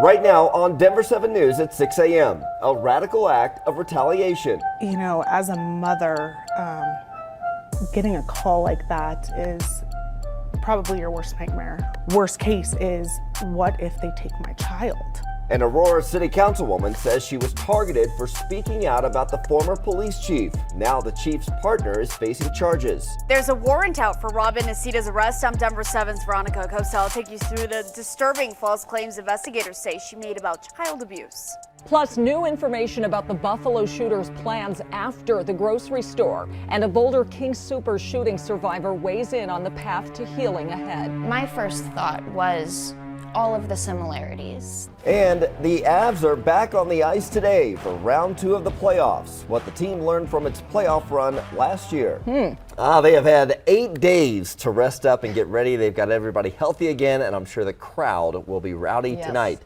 Right now on Denver 7 News at 6 a.m., a radical act of retaliation. You know, as a mother, getting a call like that is probably your worst nightmare. Worst case is, what if they take my child? An Aurora City Councilwoman says she was targeted for speaking out about the former police chief. Now the chief's partner is facing charges. There's a warrant out for Robin Nacita's arrest. I'm Denver 7's Veronica Acosta. I'll take you through the disturbing false claims investigators say she made about child abuse. Plus, new information about the Buffalo shooter's plans after the grocery store. And a Boulder King Super shooting survivor weighs in on the path to healing ahead. My first thought was all of the similarities. And the Avs are back on the ice today for round 2 of the playoffs. What the team learned from its playoff run last year. They have had 8 days to rest up and get ready. They've got everybody healthy again, and I'm sure the crowd will be rowdy tonight.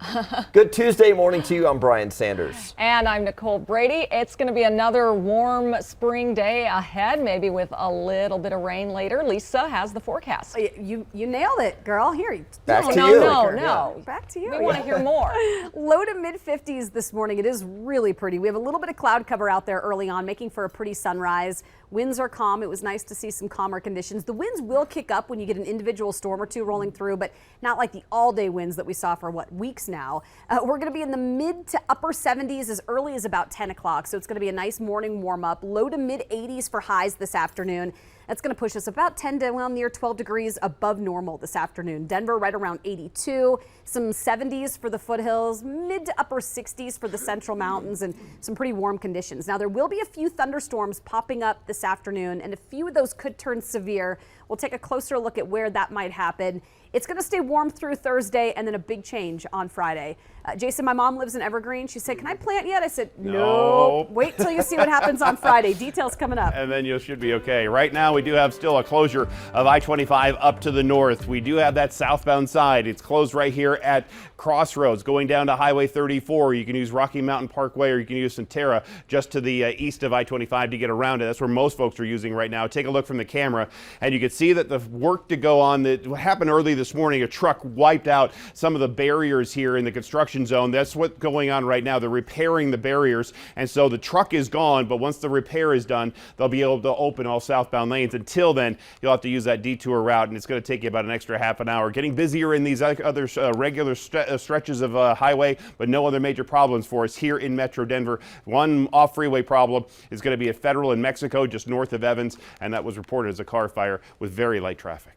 Good Tuesday morning to you. I'm Brian Sanders. And I'm Nicole Brady. It's going to be another warm spring day ahead, maybe with a little bit of rain later. Lisa has the forecast. You nailed it, girl. Here. Back to you. No. Back to you. We want to hear more. Low to mid 50s this morning. It is really pretty. We have a little bit of cloud cover out there early on, making for a pretty sunrise. Winds are calm. It was nice to see some calmer conditions. The winds will kick up when you get an individual storm or two rolling through, but not like the all-day winds that we saw for weeks now. We're going to be in the mid to upper 70s as early as about 10 o'clock, so it's going to be a nice morning warm-up. Low to mid 80s for highs this afternoon. That's going to push us about 10 to well, near 12 degrees above normal this afternoon. Denver right around 82, some 70s for the foothills, mid to upper 60s for the central mountains, and some pretty warm conditions. Now there will be a few thunderstorms popping up this afternoon, and a few of those could turn severe. We'll take a closer look at where that might happen. It's going to stay warm through Thursday and then a big change on Friday. Jason, my mom lives in Evergreen. She said, "Can I plant yet?" I said, "No. Wait till you see what happens on Friday." Details coming up. And then you should be okay. Right now, we do have still a closure of I-25 up to the north. We do have that southbound side. It's closed right here at Crossroads going down to Highway 34. You can use Rocky Mountain Parkway or you can use Centera just to the east of I-25 to get around it. That's where most folks are using right now. Take a look from the camera and you can see that the work to go on that happened early this morning. A truck wiped out some of the barriers here in the construction zone. That's what's going on right now. They're repairing the barriers, and so the truck is gone, but once the repair is done, they'll be able to open all southbound lanes. Until then, you'll have to use that detour route, and it's going to take you about an extra half an hour. Getting busier in these other regular stretches of highway, but no other major problems for us here in Metro Denver. One off-freeway problem is going to be at Federal in Mexico, just north of Evans, and that was reported as a car fire with very light traffic.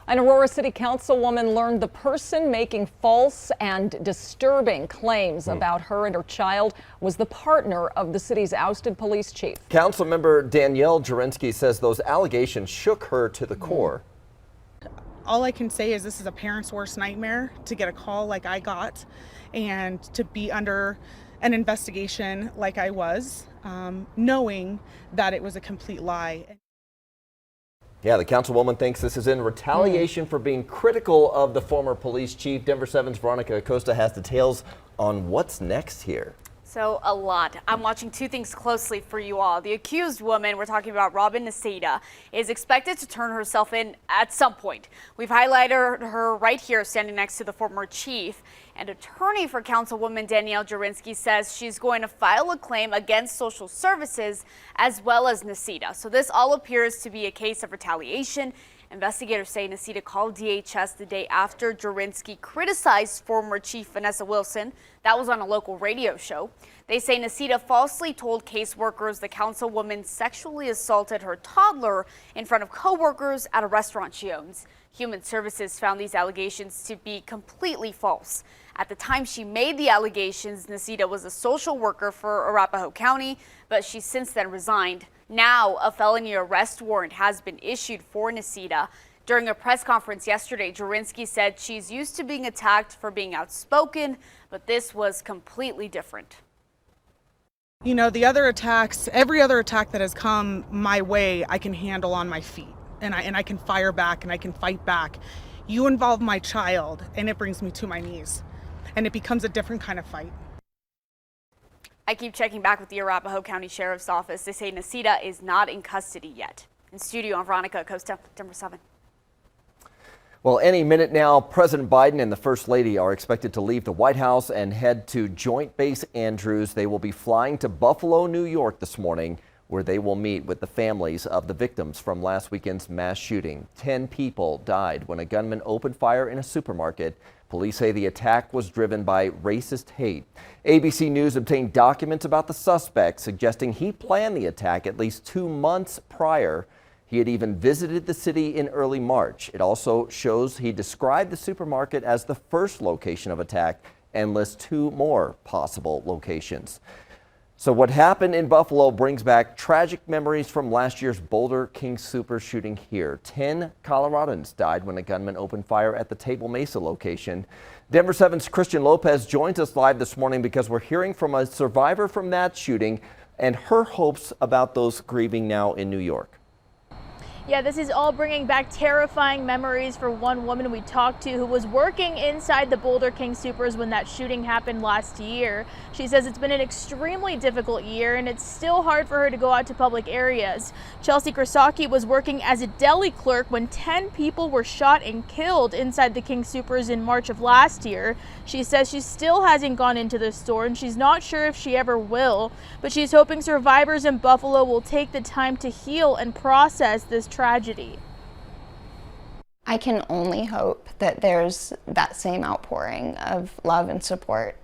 An Aurora City Councilwoman learned the person making false and disturbing claims about her and her child was the partner of the city's ousted police chief. Councilmember Danielle Jurinsky says those allegations shook her to the core. All I can say is this is a parent's worst nightmare, to get a call like I got and to be under an investigation like I was, knowing that it was a complete lie. Yeah, the councilwoman thinks this is in retaliation for being critical of the former police chief. Denver 7's Veronica Acosta has details on what's next here. So a lot. I'm watching two things closely for you all. The accused woman, we're talking about Robin Nacita, is expected to turn herself in at some point. We've highlighted her right here standing next to the former chief. And attorney for Councilwoman Danielle Jurinsky says she's going to file a claim against social services as well as Nacita. So this all appears to be a case of retaliation. Investigators say Nacita called DHS the day after Jurinsky criticized former Chief Vanessa Wilson. That was on a local radio show. They say Nacita falsely told caseworkers the councilwoman sexually assaulted her toddler in front of coworkers at a restaurant she owns. Human Services found these allegations to be completely false. At the time she made the allegations, Nacita was a social worker for Arapahoe County, but she's since then resigned. Now, a felony arrest warrant has been issued for Nacita. During a press conference yesterday, Jurinsky said she's used to being attacked for being outspoken, but this was completely different. You know, the other attacks, every other attack that has come my way, I can handle on my feet, and I can fire back and I can fight back. You involve my child and it brings me to my knees, and it becomes a different kind of fight. I keep checking back with the Arapahoe County Sheriff's Office. They say Nacita is not in custody yet. In studio, I'm Veronica Acosta, Denver 7. Well, any minute now, President Biden and the First Lady are expected to leave the White House and head to Joint Base Andrews. They will be flying to Buffalo, New York this morning, where they will meet with the families of the victims from last weekend's mass shooting. 10 people died when a gunman opened fire in a supermarket. Police say the attack was driven by racist hate. ABC News obtained documents about the suspect suggesting he planned the attack at least 2 months prior. He had even visited the city in early March. It also shows he described the supermarket as the first location of attack and lists 2 more possible locations. So what happened in Buffalo brings back tragic memories from last year's Boulder King Super shooting here. 10 Coloradans died when a gunman opened fire at the Table Mesa location. Denver 7's Christian Lopez joins us live this morning because we're hearing from a survivor from that shooting and her hopes about those grieving now in New York. Yeah, this is all bringing back terrifying memories for one woman we talked to who was working inside the Boulder King Supers when that shooting happened last year. She says it's been an extremely difficult year and it's still hard for her to go out to public areas. Chelsea Krasaki was working as a deli clerk when 10 people were shot and killed inside the King Supers in March of last year. She says she still hasn't gone into the store and she's not sure if she ever will, but she's hoping survivors in Buffalo will take the time to heal and process this tragedy. I can only hope that there's that same outpouring of love and support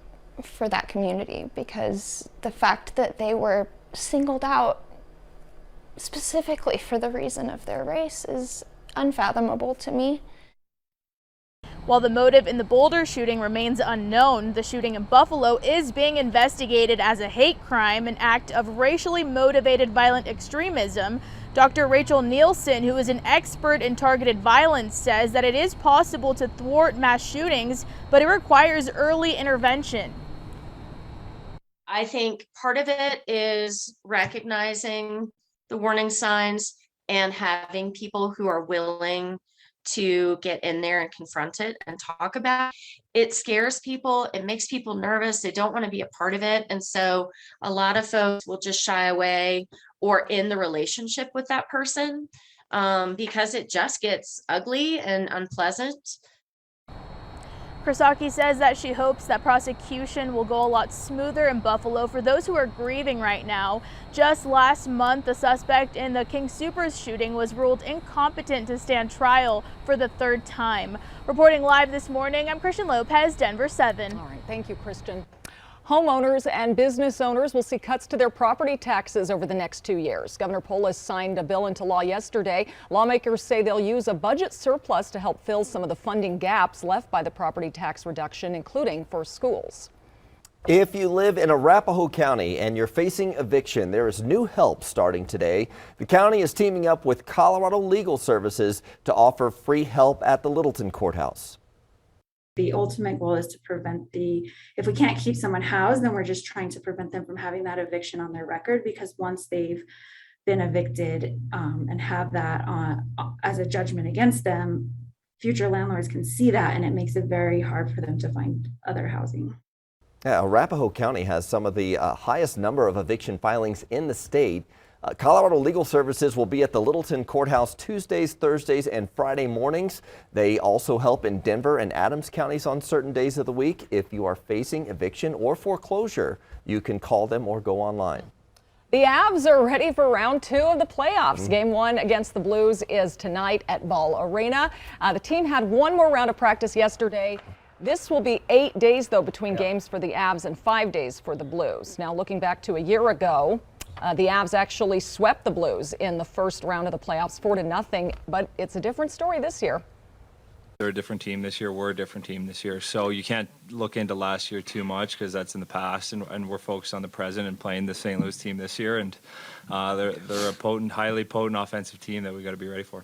for that community, because the fact that they were singled out specifically for the reason of their race is unfathomable to me. While the motive in the Boulder shooting remains unknown, the shooting in Buffalo is being investigated as a hate crime, an act of racially motivated violent extremism. Dr. Rachel Nielsen, who is an expert in targeted violence, says that it is possible to thwart mass shootings, but it requires early intervention. I think part of it is recognizing the warning signs and having people who are willing to get in there and confront it and talk about it. It scares people. It makes people nervous. They don't want to be a part of it. And so a lot of folks will just shy away or in the relationship with that person because it just gets ugly and unpleasant. Krasaki says that she hopes that prosecution will go a lot smoother in Buffalo for those who are grieving right now. Just last month, the suspect in the King Supers shooting was ruled incompetent to stand trial for the 3rd time. Reporting live this morning, I'm Christian Lopez, Denver 7. All right, thank you, Christian. Homeowners and business owners will see cuts to their property taxes over the next 2 years. Governor Polis signed a bill into law yesterday. Lawmakers say they'll use a budget surplus to help fill some of the funding gaps left by the property tax reduction, including for schools. If you live in Arapahoe County and you're facing eviction, there is new help starting today. The county is teaming up with Colorado Legal Services to offer free help at the Littleton Courthouse. The ultimate goal is to prevent if we can't keep someone housed, then we're just trying to prevent them from having that eviction on their record, because once they've been evicted and have that as a judgment against them, future landlords can see that, and it makes it very hard for them to find other housing. Yeah, Arapahoe County has some of the highest number of eviction filings in the state. Colorado Legal Services will be at the Littleton Courthouse Tuesdays, Thursdays, and Friday mornings. They also help in Denver and Adams counties on certain days of the week. If you are facing eviction or foreclosure, you can call them or go online. The Avs are ready for round 2 of the playoffs. Game 1 against the Blues is tonight at Ball Arena. The team had one more round of practice yesterday. This will be 8 days, though, between games for the Avs and 5 days for the Blues. Now, looking back to a year ago, the Avs actually swept the Blues in the first round of the playoffs 4-0, but it's a different story this year. They're a different team this year. We're a different team this year. So you can't look into last year too much because that's in the past, and we're focused on the present and playing the St. Louis team this year. And they're a potent, highly potent offensive team that we got to be ready for.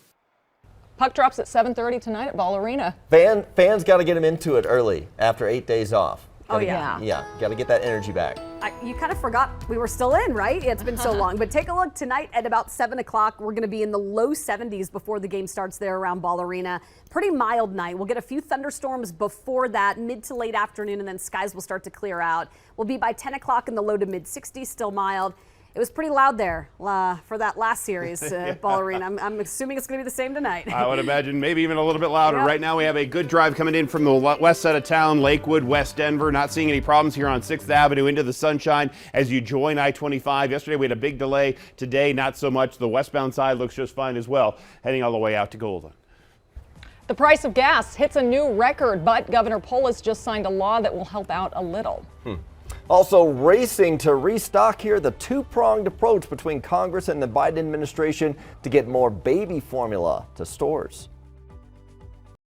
Puck drops at 7:30 tonight at Ball Arena. Fans got to get them into it early after 8 days off. Oh, yeah. Yeah, got to get that energy back. You kind of forgot we were still in, right? It's been so long. But take a look tonight at about 7 o'clock. We're going to be in the low 70s before the game starts there around Ball Arena. Pretty mild night. We'll get a few thunderstorms before that, mid to late afternoon, and then skies will start to clear out. We'll be by 10 o'clock in the low to mid 60s, still mild. It was pretty loud there for that last series, Ball Arena. I'm assuming it's going to be the same tonight. I would imagine maybe even a little bit louder. Yep. Right now we have a good drive coming in from the west side of town, Lakewood, West Denver. Not seeing any problems here on 6th Avenue into the sunshine as you join I-25. Yesterday we had a big delay. Today, not so much. The westbound side looks just fine as well, heading all the way out to Golden. The price of gas hits a new record, but Governor Polis just signed a law that will help out a little. Also racing to restock here, the two-pronged approach between Congress and the Biden administration to get more baby formula to stores.